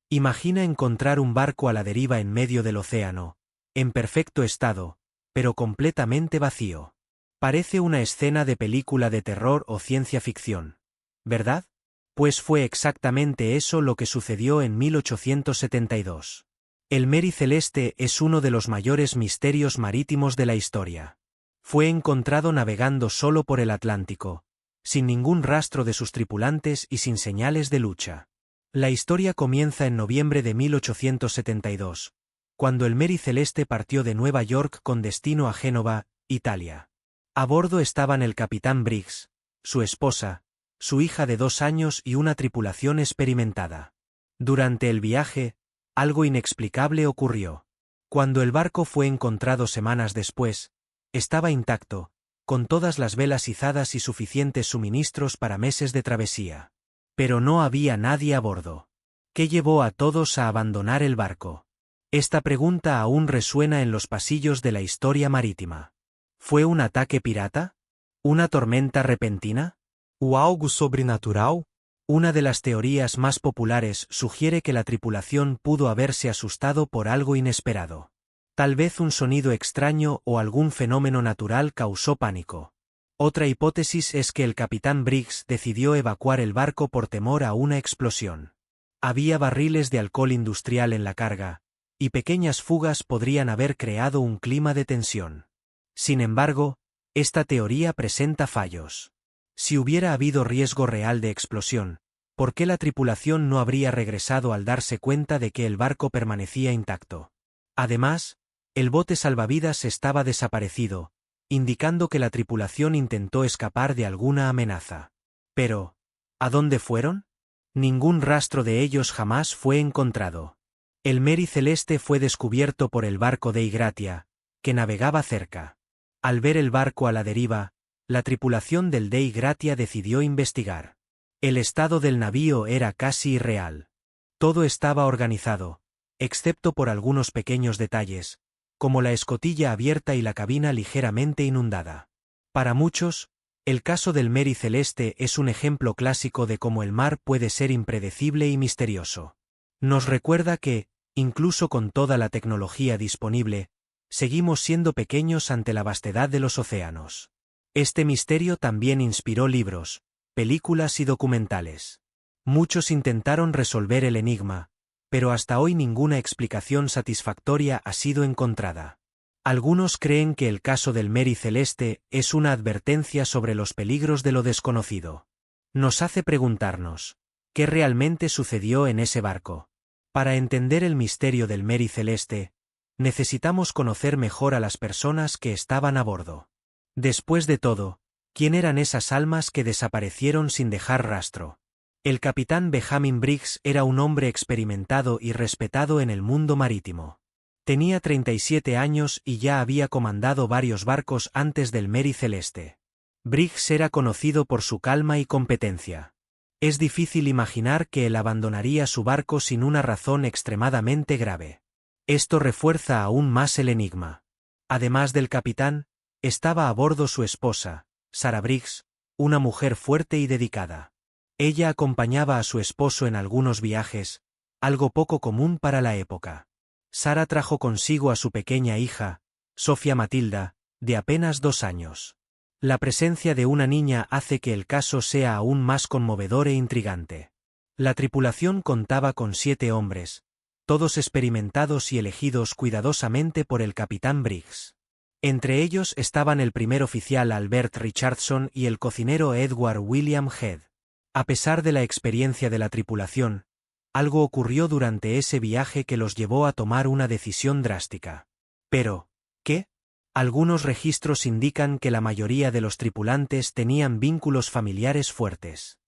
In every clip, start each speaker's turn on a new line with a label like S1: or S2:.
S1: Imagina encontrar un barco a la deriva en medio del océano, en perfecto estado, pero completamente vacío. Parece una escena de película de terror o ciencia ficción, ¿verdad? Pues fue exactamente eso lo que sucedió en 1872. El Mary Celeste es uno de los mayores misterios marítimos de la historia. Fue encontrado navegando solo por el Atlántico, sin ningún rastro de sus tripulantes y sin señales de lucha. La historia comienza en noviembre de 1872, cuando el Mary Celeste partió de Nueva York con destino a Génova, Italia. A bordo estaban el capitán Briggs, su esposa, su hija de 2 años y una tripulación experimentada. Durante el viaje, algo inexplicable ocurrió. Cuando el barco fue encontrado semanas después, estaba intacto, con todas las velas izadas y suficientes suministros para meses de travesía. Pero no había nadie a bordo. ¿Qué llevó a todos a abandonar el barco? Esta pregunta aún resuena en los pasillos de la historia marítima. ¿Fue un ataque pirata? ¿Una tormenta repentina? ¿O algo sobrenatural? Una de las teorías más populares sugiere que la tripulación pudo haberse asustado por algo inesperado. Tal vez un sonido extraño o algún fenómeno natural causó pánico. Otra hipótesis es que el capitán Briggs decidió evacuar el barco por temor a una explosión. Había barriles de alcohol industrial en la carga, y pequeñas fugas podrían haber creado un clima de tensión. Sin embargo, esta teoría presenta fallos. Si hubiera habido riesgo real de explosión, ¿por qué la tripulación no habría regresado al darse cuenta de que el barco permanecía intacto? Además, el bote salvavidas estaba desaparecido, indicando que la tripulación intentó escapar de alguna amenaza. Pero, ¿a dónde fueron? Ningún rastro de ellos jamás fue encontrado. El Mary Celeste fue descubierto por el barco Dei Gratia, que navegaba cerca. Al ver el barco a la deriva, la tripulación del Dei Gratia decidió investigar. El estado del navío era casi irreal. Todo estaba organizado, excepto por algunos pequeños detalles, como la escotilla abierta y la cabina ligeramente inundada. Para muchos, el caso del Mary Celeste es un ejemplo clásico de cómo el mar puede ser impredecible y misterioso. Nos recuerda que, incluso con toda la tecnología disponible, seguimos siendo pequeños ante la vastedad de los océanos. Este misterio también inspiró libros, películas y documentales. Muchos intentaron resolver el enigma, pero hasta hoy ninguna explicación satisfactoria ha sido encontrada. Algunos creen que el caso del Mary Celeste es una advertencia sobre los peligros de lo desconocido. Nos hace preguntarnos, ¿qué realmente sucedió en ese barco? Para entender el misterio del Mary Celeste, necesitamos conocer mejor a las personas que estaban a bordo. Después de todo, ¿quién eran esas almas que desaparecieron sin dejar rastro? El capitán Benjamin Briggs era un hombre experimentado y respetado en el mundo marítimo. Tenía 37 años y ya había comandado varios barcos antes del Mary Celeste. Briggs era conocido por su calma y competencia. Es difícil imaginar que él abandonaría su barco sin una razón extremadamente grave. Esto refuerza aún más el enigma. Además del capitán, estaba a bordo su esposa, Sarah Briggs, una mujer fuerte y dedicada. Ella acompañaba a su esposo en algunos viajes, algo poco común para la época. Sarah trajo consigo a su pequeña hija, Sofía Matilda, de apenas 2 años. La presencia de una niña hace que el caso sea aún más conmovedor e intrigante. La tripulación contaba con 7 hombres, todos experimentados y elegidos cuidadosamente por el capitán Briggs. Entre ellos estaban el primer oficial Albert Richardson y el cocinero Edward William Head. A pesar de la experiencia de la tripulación, algo ocurrió durante ese viaje que los llevó a tomar una decisión drástica. Pero, ¿qué? Algunos registros indican que la mayoría de los tripulantes tenían vínculos familiares fuertes.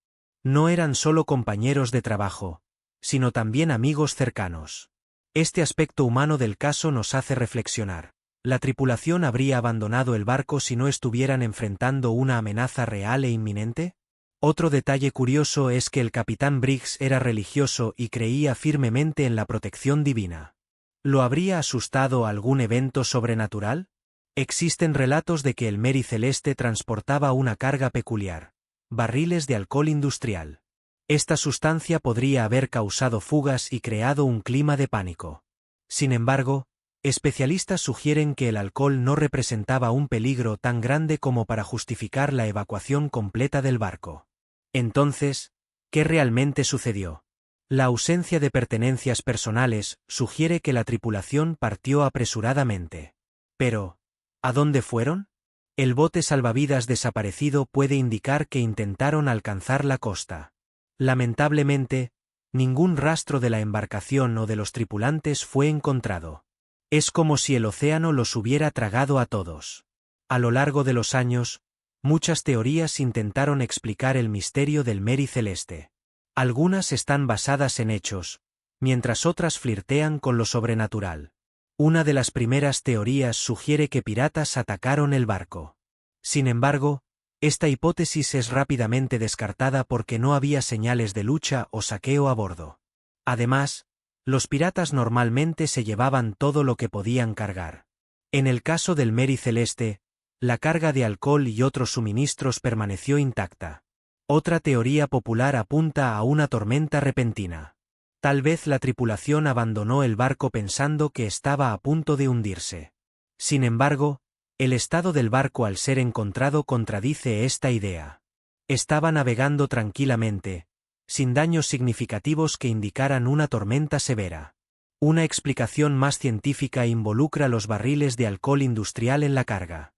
S1: No eran solo compañeros de trabajo, sino también amigos cercanos. Este aspecto humano del caso nos hace reflexionar. ¿La tripulación habría abandonado el barco si no estuvieran enfrentando una amenaza real e inminente? Otro detalle curioso es que el capitán Briggs era religioso y creía firmemente en la protección divina. ¿Lo habría asustado algún evento sobrenatural? Existen relatos de que el Mary Celeste transportaba una carga peculiar, barriles de alcohol industrial. Esta sustancia podría haber causado fugas y creado un clima de pánico. Sin embargo, especialistas sugieren que el alcohol no representaba un peligro tan grande como para justificar la evacuación completa del barco. Entonces, ¿qué realmente sucedió? La ausencia de pertenencias personales sugiere que la tripulación partió apresuradamente. Pero, ¿a dónde fueron? El bote salvavidas desaparecido puede indicar que intentaron alcanzar la costa. Lamentablemente, ningún rastro de la embarcación o de los tripulantes fue encontrado. Es como si el océano los hubiera tragado a todos. A lo largo de los años, muchas teorías intentaron explicar el misterio del Mary Celeste. Algunas están basadas en hechos, mientras otras flirtean con lo sobrenatural. Una de las primeras teorías sugiere que piratas atacaron el barco. Sin embargo, esta hipótesis es rápidamente descartada porque no había señales de lucha o saqueo a bordo. Además, los piratas normalmente se llevaban todo lo que podían cargar. En el caso del Mary Celeste, la carga de alcohol y otros suministros permaneció intacta. Otra teoría popular apunta a una tormenta repentina. Tal vez la tripulación abandonó el barco pensando que estaba a punto de hundirse. Sin embargo, el estado del barco al ser encontrado contradice esta idea. Estaba navegando tranquilamente, sin daños significativos que indicaran una tormenta severa. Una explicación más científica involucra los barriles de alcohol industrial en la carga.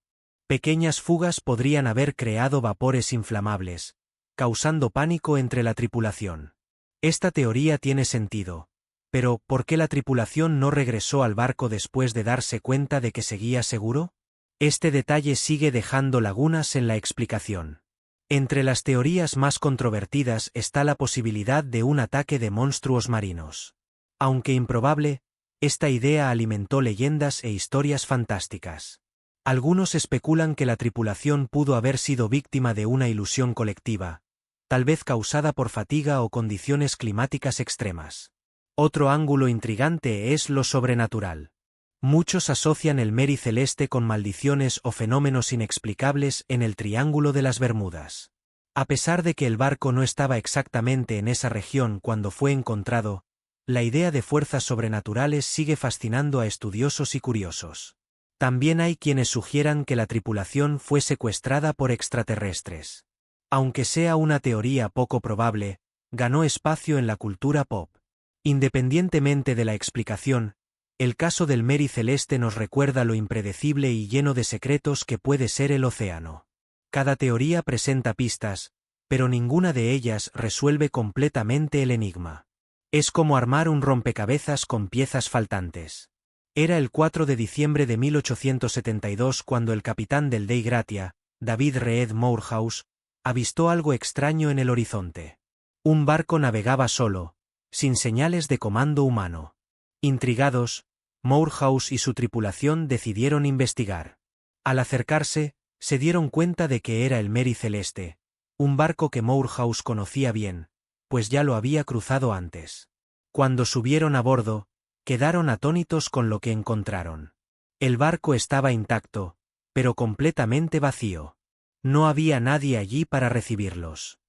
S1: Pequeñas fugas podrían haber creado vapores inflamables, causando pánico entre la tripulación. Esta teoría tiene sentido, pero ¿por qué la tripulación no regresó al barco después de darse cuenta de que seguía seguro? Este detalle sigue dejando lagunas en la explicación. Entre las teorías más controvertidas está la posibilidad de un ataque de monstruos marinos. Aunque improbable, esta idea alimentó leyendas e historias fantásticas. Algunos especulan que la tripulación pudo haber sido víctima de una ilusión colectiva, tal vez causada por fatiga o condiciones climáticas extremas. Otro ángulo intrigante es lo sobrenatural. Muchos asocian el Mary Celeste con maldiciones o fenómenos inexplicables en el Triángulo de las Bermudas. A pesar de que el barco no estaba exactamente en esa región cuando fue encontrado, la idea de fuerzas sobrenaturales sigue fascinando a estudiosos y curiosos. También hay quienes sugieran que la tripulación fue secuestrada por extraterrestres. Aunque sea una teoría poco probable, ganó espacio en la cultura pop. Independientemente de la explicación, el caso del Mary Celeste nos recuerda lo impredecible y lleno de secretos que puede ser el océano. Cada teoría presenta pistas, pero ninguna de ellas resuelve completamente el enigma. Es como armar un rompecabezas con piezas faltantes. Era el 4 de diciembre de 1872 cuando el capitán del Dei Gratia, David Reed Morehouse, avistó algo extraño en el horizonte. Un barco navegaba solo, sin señales de comando humano. Intrigados, Morehouse y su tripulación decidieron investigar. Al acercarse, se dieron cuenta de que era el Mary Celeste, un barco que Morehouse conocía bien, pues ya lo había cruzado antes. Cuando subieron a bordo, quedaron atónitos con lo que encontraron. El barco estaba intacto, pero completamente vacío. No había nadie allí para recibirlos.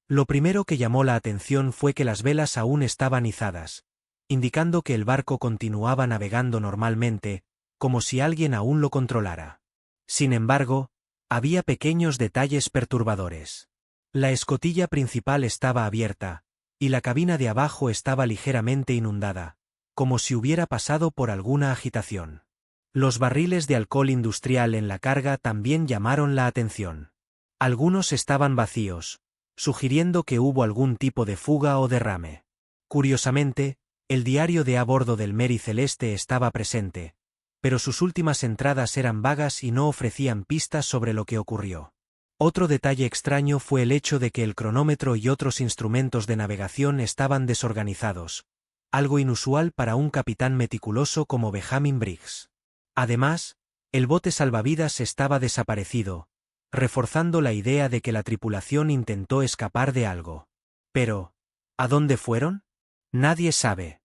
S1: Lo primero que llamó la atención fue que las velas aún estaban izadas, indicando que el barco continuaba navegando normalmente, como si alguien aún lo controlara. Sin embargo, había pequeños detalles perturbadores. La escotilla principal estaba abierta, y la cabina de abajo estaba ligeramente inundada, como si hubiera pasado por alguna agitación. Los barriles de alcohol industrial en la carga también llamaron la atención. Algunos estaban vacíos, sugiriendo que hubo algún tipo de fuga o derrame. Curiosamente, el diario de a bordo del Mary Celeste estaba presente, pero sus últimas entradas eran vagas y no ofrecían pistas sobre lo que ocurrió. Otro detalle extraño fue el hecho de que el cronómetro y otros instrumentos de navegación estaban desorganizados, algo inusual para un capitán meticuloso como Benjamin Briggs. Además, el bote salvavidas estaba desaparecido, reforzando la idea de que la tripulación intentó escapar de algo. Pero, ¿a dónde fueron? Nadie sabe.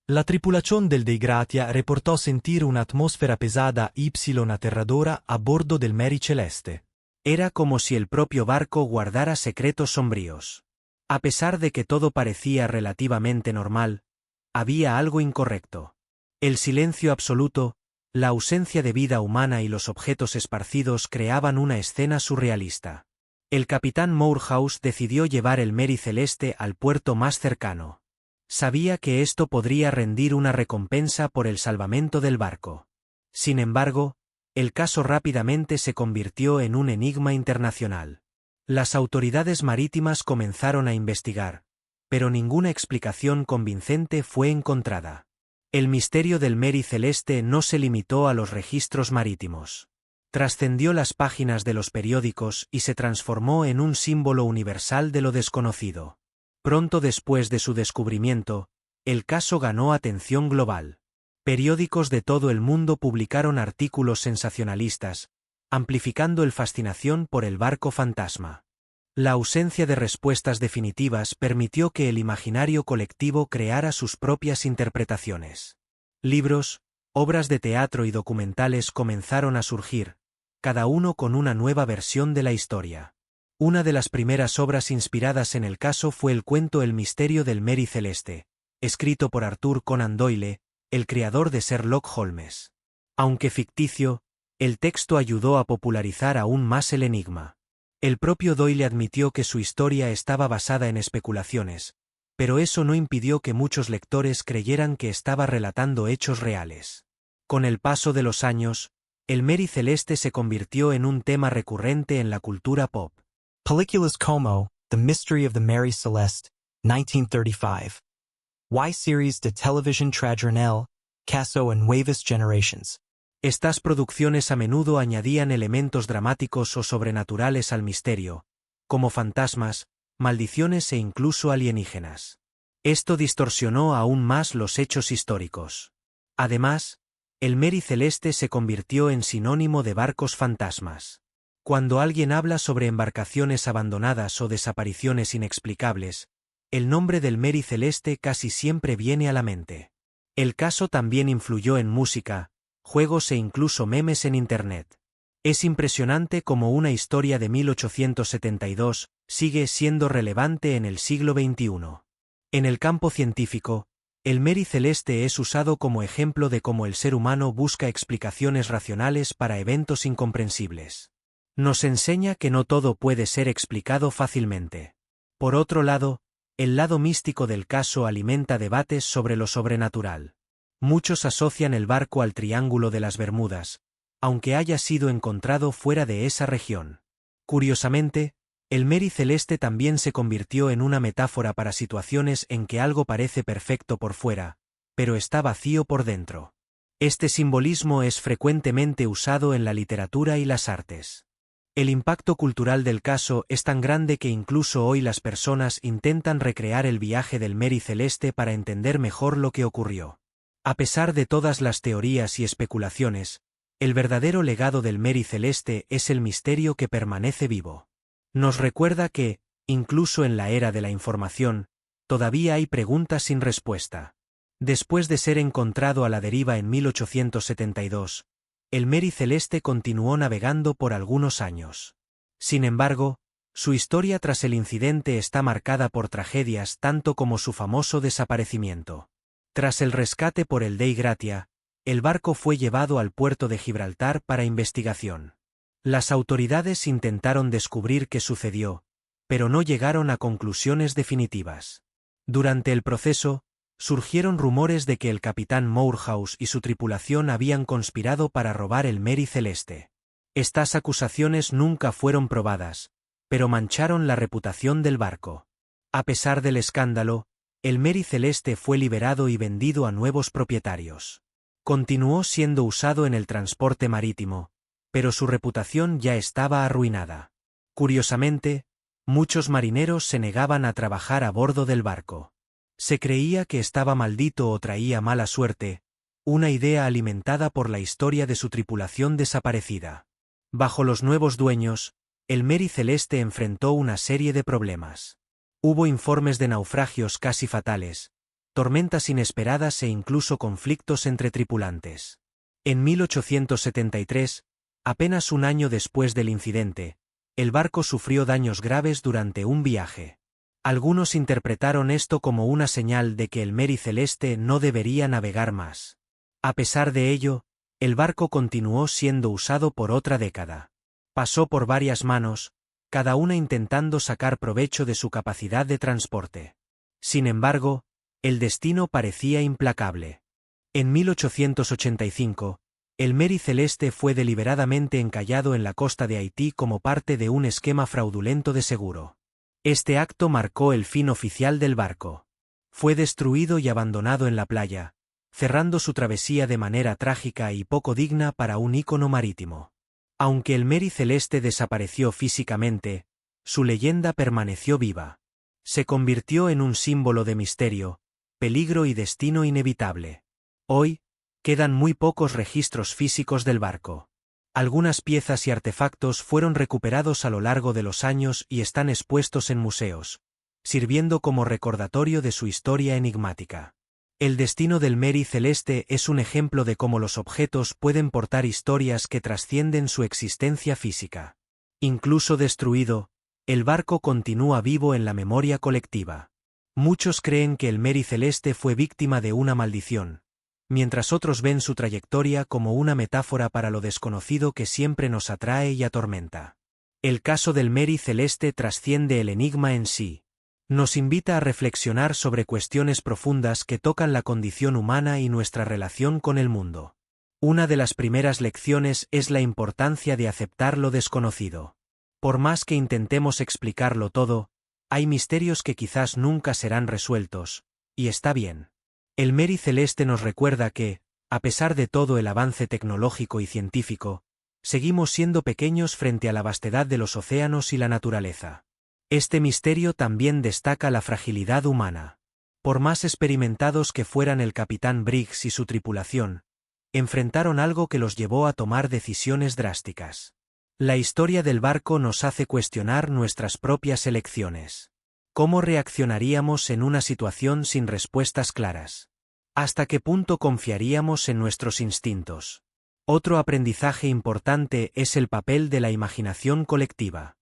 S2: La tripulación del Dei Gratia reportó sentir una atmósfera pesada y aterradora a bordo del Mary Celeste.
S1: Era como si el propio barco guardara secretos sombríos. A pesar de que todo parecía relativamente normal, había algo incorrecto. El silencio absoluto, la ausencia de vida humana y los objetos esparcidos creaban una escena surrealista. El capitán Moorhouse decidió llevar el Mary Celeste al puerto más cercano. Sabía que esto podría rendir una recompensa por el salvamento del barco. Sin embargo, el caso rápidamente se convirtió en un enigma internacional. Las autoridades marítimas comenzaron a investigar, pero ninguna explicación convincente fue encontrada. El misterio del Mary Celeste no se limitó a los registros marítimos. Trascendió las páginas de los periódicos y se transformó en un símbolo universal de lo desconocido. Pronto después de su descubrimiento, el caso ganó atención global. Periódicos de todo el mundo publicaron artículos sensacionalistas, amplificando la fascinación por el barco fantasma. La ausencia de respuestas definitivas permitió que el imaginario colectivo creara sus propias interpretaciones. Libros, obras de teatro y documentales comenzaron a surgir, cada uno con una nueva versión de la historia. Una de las primeras obras inspiradas en el caso fue el cuento El misterio del Mary Celeste, escrito por Arthur Conan Doyle, el creador de Sherlock Holmes. Aunque ficticio, el texto ayudó a popularizar aún más el enigma. El propio Doyle admitió que su historia estaba basada en especulaciones, pero eso no impidió que muchos lectores creyeran que estaba relatando hechos reales. Con el paso de los años, el Mary Celeste se convirtió en un tema recurrente en la cultura pop.
S3: Películas como The Mystery of the Mary Celeste, 1935. Y-Series de Television Tradicional, Caso en Nuevas Generations.
S1: Estas producciones a menudo añadían elementos dramáticos o sobrenaturales al misterio, como fantasmas, maldiciones e incluso alienígenas. Esto distorsionó aún más los hechos históricos. Además, el Mary Celeste se convirtió en sinónimo de barcos fantasmas. Cuando alguien habla sobre embarcaciones abandonadas o desapariciones inexplicables, el nombre del Mary Celeste casi siempre viene a la mente. El caso también influyó en música, juegos e incluso memes en Internet. Es impresionante cómo una historia de 1872 sigue siendo relevante en el siglo XXI. En el campo científico, el Mary Celeste es usado como ejemplo de cómo el ser humano busca explicaciones racionales para eventos incomprensibles. Nos enseña que no todo puede ser explicado fácilmente. Por otro lado, el lado místico del caso alimenta debates sobre lo sobrenatural. Muchos asocian el barco al Triángulo de las Bermudas, aunque haya sido encontrado fuera de esa región. Curiosamente, el Mary Celeste también se convirtió en una metáfora para situaciones en que algo parece perfecto por fuera, pero está vacío por dentro. Este simbolismo es frecuentemente usado en la literatura y las artes. El impacto cultural del caso es tan grande que incluso hoy las personas intentan recrear el viaje del Mary Celeste para entender mejor lo que ocurrió. A pesar de todas las teorías y especulaciones, el verdadero legado del Mary Celeste es el misterio que permanece vivo. Nos recuerda que, incluso en la era de la información, todavía hay preguntas sin respuesta. Después de ser encontrado a la deriva en 1872, el Mary Celeste continuó navegando por algunos años. Sin embargo, su historia tras el incidente está marcada por tragedias tanto como su famoso desaparecimiento. Tras el rescate por el Dei Gratia, el barco fue llevado al puerto de Gibraltar para investigación. Las autoridades intentaron descubrir qué sucedió, pero no llegaron a conclusiones definitivas. Durante el proceso, surgieron rumores de que el capitán Moorhouse y su tripulación habían conspirado para robar el Mary Celeste. Estas acusaciones nunca fueron probadas, pero mancharon la reputación del barco. A pesar del escándalo, el Mary Celeste fue liberado y vendido a nuevos propietarios. Continuó siendo usado en el transporte marítimo, pero su reputación ya estaba arruinada. Curiosamente, muchos marineros se negaban a trabajar a bordo del barco. Se creía que estaba maldito o traía mala suerte, una idea alimentada por la historia de su tripulación desaparecida. Bajo los nuevos dueños, el Mary Celeste enfrentó una serie de problemas. Hubo informes de naufragios casi fatales, tormentas inesperadas e incluso conflictos entre tripulantes. En 1873, apenas un año después del incidente, el barco sufrió daños graves durante un viaje. Algunos interpretaron esto como una señal de que el Mary Celeste no debería navegar más. A pesar de ello, el barco continuó siendo usado por otra década. Pasó por varias manos, cada una intentando sacar provecho de su capacidad de transporte. Sin embargo, el destino parecía implacable. En 1885, el Mary Celeste fue deliberadamente encallado en la costa de Haití como parte de un esquema fraudulento de seguro. Este acto marcó el fin oficial del barco. Fue destruido y abandonado en la playa, cerrando su travesía de manera trágica y poco digna para un ícono marítimo. Aunque el Mary Celeste desapareció físicamente, su leyenda permaneció viva. Se convirtió en un símbolo de misterio, peligro y destino inevitable. Hoy, quedan muy pocos registros físicos del barco. Algunas piezas y artefactos fueron recuperados a lo largo de los años y están expuestos en museos, sirviendo como recordatorio de su historia enigmática. El destino del Mary Celeste es un ejemplo de cómo los objetos pueden portar historias que trascienden su existencia física. Incluso destruido, el barco continúa vivo en la memoria colectiva. Muchos creen que el Mary Celeste fue víctima de una maldición, mientras otros ven su trayectoria como una metáfora para lo desconocido que siempre nos atrae y atormenta. El caso del Mary Celeste trasciende el enigma en sí. Nos invita a reflexionar sobre cuestiones profundas que tocan la condición humana y nuestra relación con el mundo. Una de las primeras lecciones es la importancia de aceptar lo desconocido. Por más que intentemos explicarlo todo, hay misterios que quizás nunca serán resueltos, y está bien. El Mary Celeste nos recuerda que, a pesar de todo el avance tecnológico y científico, seguimos siendo pequeños frente a la vastedad de los océanos y la naturaleza. Este misterio también destaca la fragilidad humana. Por más experimentados que fueran el capitán Briggs y su tripulación, enfrentaron algo que los llevó a tomar decisiones drásticas. La historia del barco nos hace cuestionar nuestras propias elecciones. ¿Cómo reaccionaríamos en una situación sin respuestas claras? ¿Hasta qué punto confiaríamos en nuestros instintos? Otro aprendizaje importante es el papel de la imaginación colectiva.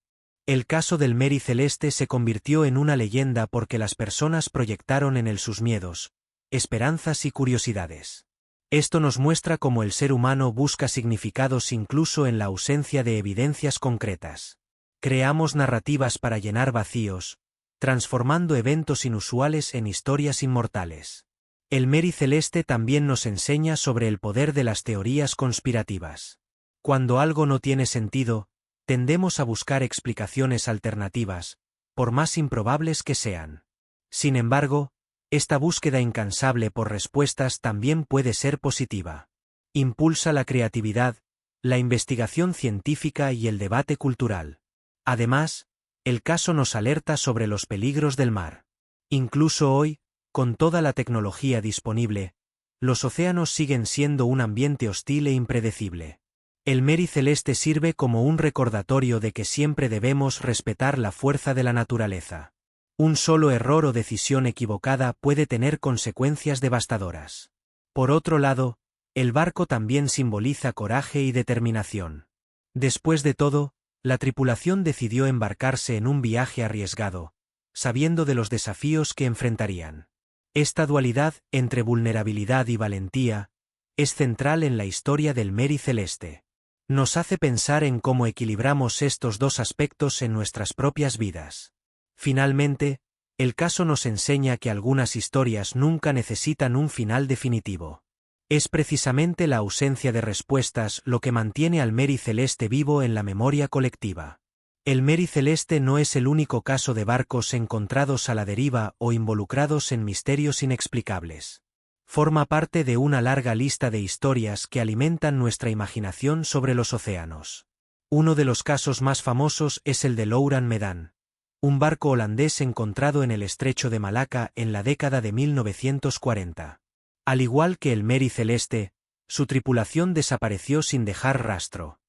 S1: El caso del Mary Celeste se convirtió en una leyenda porque las personas proyectaron en él sus miedos, esperanzas y curiosidades. Esto nos muestra cómo el ser humano busca significados incluso en la ausencia de evidencias concretas. Creamos narrativas para llenar vacíos, transformando eventos inusuales en historias inmortales. El Mary Celeste también nos enseña sobre el poder de las teorías conspirativas. Cuando algo no tiene sentido, tendemos a buscar explicaciones alternativas, por más improbables que sean. Sin embargo, esta búsqueda incansable por respuestas también puede ser positiva. Impulsa la creatividad, la investigación científica y el debate cultural. Además, el caso nos alerta sobre los peligros del mar. Incluso hoy, con toda la tecnología disponible, los océanos siguen siendo un ambiente hostil e impredecible. El Mary Celeste sirve como un recordatorio de que siempre debemos respetar la fuerza de la naturaleza. Un solo error o decisión equivocada puede tener consecuencias devastadoras. Por otro lado, el barco también simboliza coraje y determinación. Después de todo, la tripulación decidió embarcarse en un viaje arriesgado, sabiendo de los desafíos que enfrentarían. Esta dualidad entre vulnerabilidad y valentía es central en la historia del Mary Celeste. Nos hace pensar en cómo equilibramos estos dos aspectos en nuestras propias vidas. Finalmente, el caso nos enseña que algunas historias nunca necesitan un final definitivo. Es precisamente la ausencia de respuestas lo que mantiene al Mary Celeste vivo en la memoria colectiva. El Mary Celeste no es el único caso de barcos encontrados a la deriva o involucrados en misterios inexplicables. Forma parte de una larga lista de historias que alimentan nuestra imaginación sobre los océanos. Uno de los casos más famosos es el de Loran Medan, un barco holandés encontrado en el estrecho de Malaca en la década de 1940. Al igual que el Mary Celeste, su tripulación desapareció sin dejar rastro.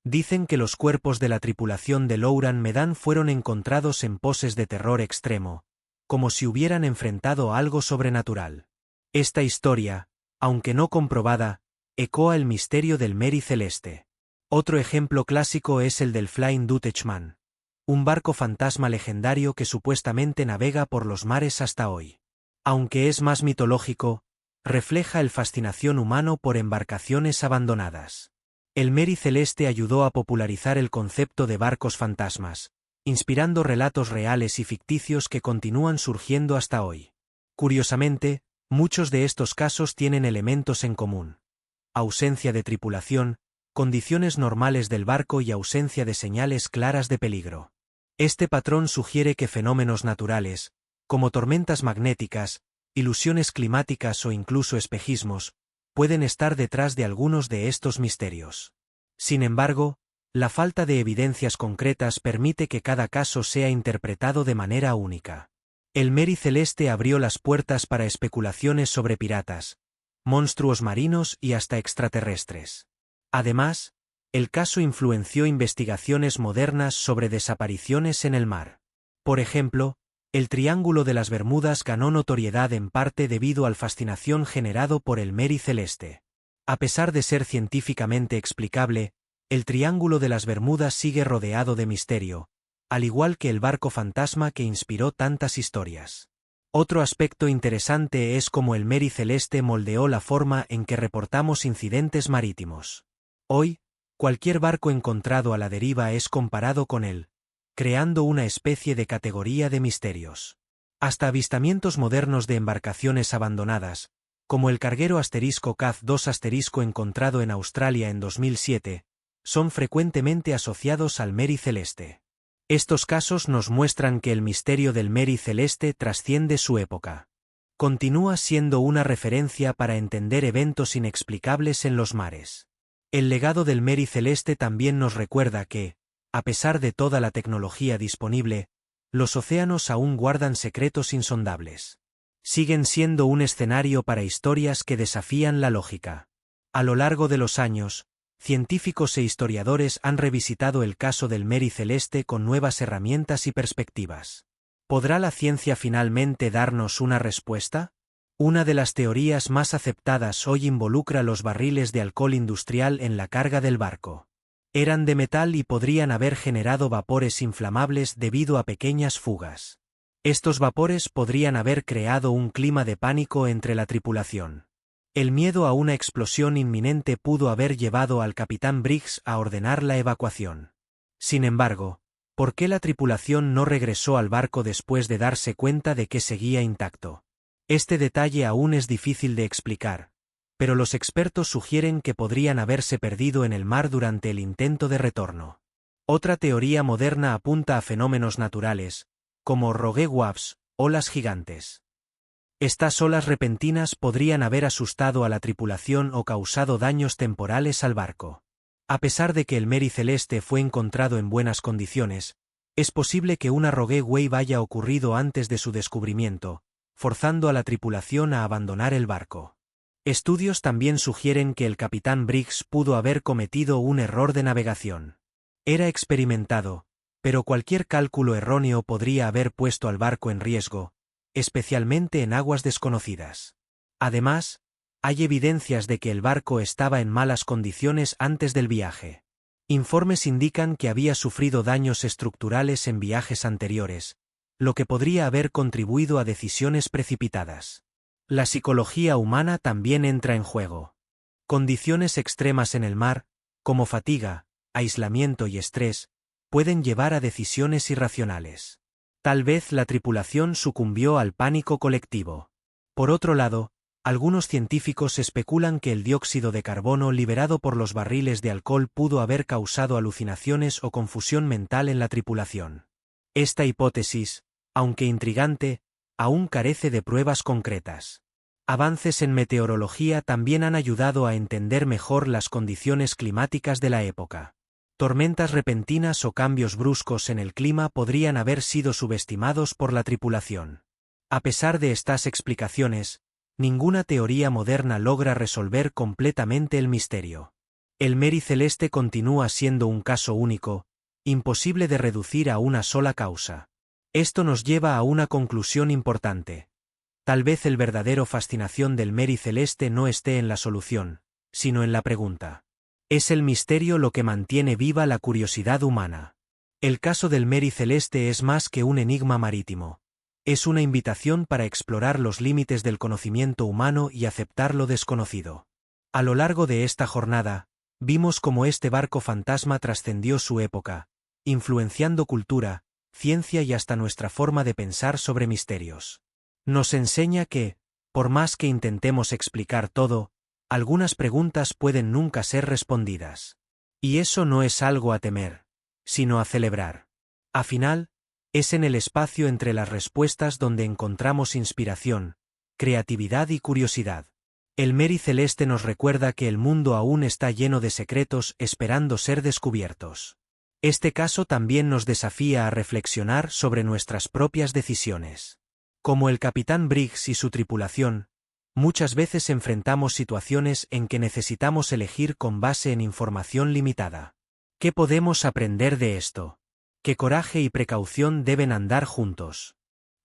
S1: Dicen que los cuerpos de la tripulación de Loran Medan fueron encontrados en poses de terror extremo, como si hubieran enfrentado algo sobrenatural. Esta historia, aunque no comprobada, ecoa el misterio del Mary Celeste. Otro ejemplo clásico es el del Flying Dutchman, un barco fantasma legendario que supuestamente navega por los mares hasta hoy. Aunque es más mitológico, refleja el fascinación humano por embarcaciones abandonadas. El Mary Celeste ayudó a popularizar el concepto de barcos fantasmas, inspirando relatos reales y ficticios que continúan surgiendo hasta hoy. Curiosamente, muchos de estos casos tienen elementos en común: ausencia de tripulación, condiciones normales del barco y ausencia de señales claras de peligro. Este patrón sugiere que fenómenos naturales, como tormentas magnéticas, ilusiones climáticas o incluso espejismos, pueden estar detrás de algunos de estos misterios. Sin embargo, la falta de evidencias concretas permite que cada caso sea interpretado de manera única. El Mary Celeste abrió las puertas para especulaciones sobre piratas, monstruos marinos y hasta extraterrestres. Además, el caso influenció investigaciones modernas sobre desapariciones en el mar. Por ejemplo, el Triángulo de las Bermudas ganó notoriedad en parte debido al fascinación generado por el Mary Celeste. A pesar de ser científicamente explicable, el Triángulo de las Bermudas sigue rodeado de misterio, al igual que el barco fantasma que inspiró tantas historias. Otro aspecto interesante es cómo el Mary Celeste moldeó la forma en que reportamos incidentes marítimos. Hoy, cualquier barco encontrado a la deriva es comparado con él, creando una especie de categoría de misterios. Hasta avistamientos modernos de embarcaciones abandonadas, como el carguero *Caz-2* encontrado en Australia en 2007, son frecuentemente asociados al Mary Celeste. Estos casos nos muestran que el misterio del Mary Celeste trasciende su época. Continúa siendo una referencia para entender eventos inexplicables en los mares. El legado del Mary Celeste también nos recuerda que, a pesar de toda la tecnología disponible, los océanos aún guardan secretos insondables. Siguen siendo un escenario para historias que desafían la lógica. A lo largo de los años, científicos e historiadores han revisitado el caso del Mary Celeste con nuevas herramientas y perspectivas. ¿Podrá la ciencia finalmente darnos una respuesta? Una de las teorías más aceptadas hoy involucra los barriles de alcohol industrial en la carga del barco. Eran de metal y podrían haber generado vapores inflamables debido a pequeñas fugas. Estos vapores podrían haber creado un clima de pánico entre la tripulación. El miedo a una explosión inminente pudo haber llevado al capitán Briggs a ordenar la evacuación. Sin embargo, ¿por qué la tripulación no regresó al barco después de darse cuenta de que seguía intacto? Este detalle aún es difícil de explicar, pero los expertos sugieren que podrían haberse perdido en el mar durante el intento de retorno. Otra teoría moderna apunta a fenómenos naturales, como rogue waves, olas gigantes. Estas olas repentinas podrían haber asustado a la tripulación o causado daños temporales al barco. A pesar de que el Mary Celeste fue encontrado en buenas condiciones, es posible que una rogue wave haya ocurrido antes de su descubrimiento, forzando a la tripulación a abandonar el barco. Estudios también sugieren que el capitán Briggs pudo haber cometido un error de navegación. Era experimentado, pero cualquier cálculo erróneo podría haber puesto al barco en riesgo, especialmente en aguas desconocidas. Además, hay evidencias de que el barco estaba en malas condiciones antes del viaje. Informes indican que había sufrido daños estructurales en viajes anteriores, lo que podría haber contribuido a decisiones precipitadas. La psicología humana también entra en juego. Condiciones extremas en el mar, como fatiga, aislamiento y estrés, pueden llevar a decisiones irracionales. Tal vez la tripulación sucumbió al pánico colectivo. Por otro lado, algunos científicos especulan que el dióxido de carbono liberado por los barriles de alcohol pudo haber causado alucinaciones o confusión mental en la tripulación. Esta hipótesis, aunque intrigante, aún carece de pruebas concretas. Avances en meteorología también han ayudado a entender mejor las condiciones climáticas de la época. Tormentas repentinas o cambios bruscos en el clima podrían haber sido subestimados por la tripulación. A pesar de estas explicaciones, ninguna teoría moderna logra resolver completamente el misterio. El Mary Celeste continúa siendo un caso único, imposible de reducir a una sola causa. Esto nos lleva a una conclusión importante. Tal vez el verdadero fascinación del Mary Celeste no esté en la solución, sino en la pregunta. ¿Es el misterio lo que mantiene viva la curiosidad humana? El caso del Mary Celeste es más que un enigma marítimo. Es una invitación para explorar los límites del conocimiento humano y aceptar lo desconocido. A lo largo de esta jornada, vimos cómo este barco fantasma trascendió su época, influenciando cultura, ciencia y hasta nuestra forma de pensar sobre misterios. Nos enseña que, por más que intentemos explicar todo, algunas preguntas pueden nunca ser respondidas. Y eso no es algo a temer, sino a celebrar. Al final, es en el espacio entre las respuestas donde encontramos inspiración, creatividad y curiosidad. El Mary Celeste nos recuerda que el mundo aún está lleno de secretos esperando ser descubiertos. Este caso también nos desafía a reflexionar sobre nuestras propias decisiones. Como el capitán Briggs y su tripulación, muchas veces enfrentamos situaciones en que necesitamos elegir con base en información limitada. ¿Qué podemos aprender de esto? Que coraje y precaución deben andar juntos.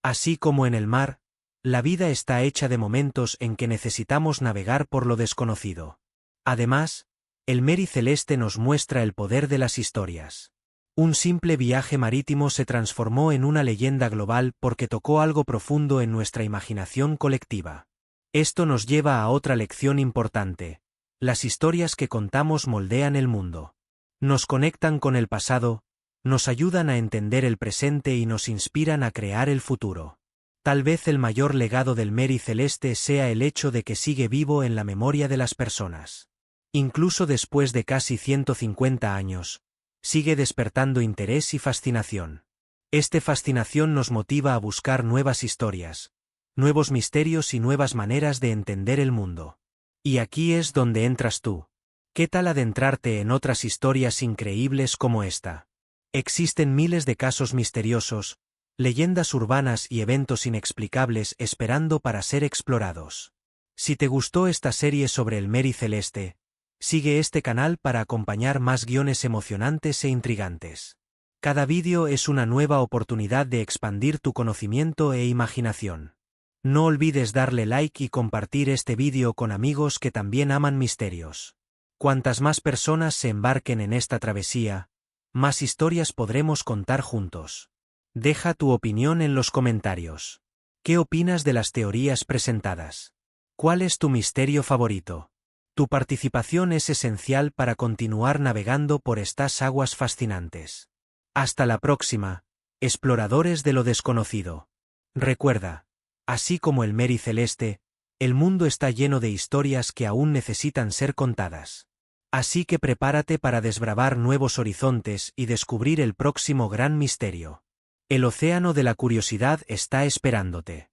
S1: Así como en el mar, la vida está hecha de momentos en que necesitamos navegar por lo desconocido. Además, el Mary Celeste nos muestra el poder de las historias. Un simple viaje marítimo se transformó en una leyenda global porque tocó algo profundo en nuestra imaginación colectiva. Esto nos lleva a otra lección importante. Las historias que contamos moldean el mundo. Nos conectan con el pasado, nos ayudan a entender el presente y nos inspiran a crear el futuro. Tal vez el mayor legado del Mary Celeste sea el hecho de que sigue vivo en la memoria de las personas. Incluso después de casi 150 años, sigue despertando interés y fascinación. Esta fascinación nos motiva a buscar nuevas historias, nuevos misterios y nuevas maneras de entender el mundo. Y aquí es donde entras tú. ¿Qué tal adentrarte en otras historias increíbles como esta? Existen miles de casos misteriosos, leyendas urbanas y eventos inexplicables esperando para ser explorados. Si te gustó esta serie sobre el Mary Celeste, sigue este canal para acompañar más guiones emocionantes e intrigantes. Cada vídeo es una nueva oportunidad de expandir tu conocimiento e imaginación. No olvides darle like y compartir este vídeo con amigos que también aman misterios. Cuantas más personas se embarquen en esta travesía, más historias podremos contar juntos. Deja tu opinión en los comentarios. ¿Qué opinas de las teorías presentadas? ¿Cuál es tu misterio favorito? Tu participación es esencial para continuar navegando por estas aguas fascinantes. Hasta la próxima, exploradores de lo desconocido. Recuerda, así como el Mary Celeste, el mundo está lleno de historias que aún necesitan ser contadas. Así que prepárate para desbravar nuevos horizontes y descubrir el próximo gran misterio. El océano de la curiosidad está esperándote.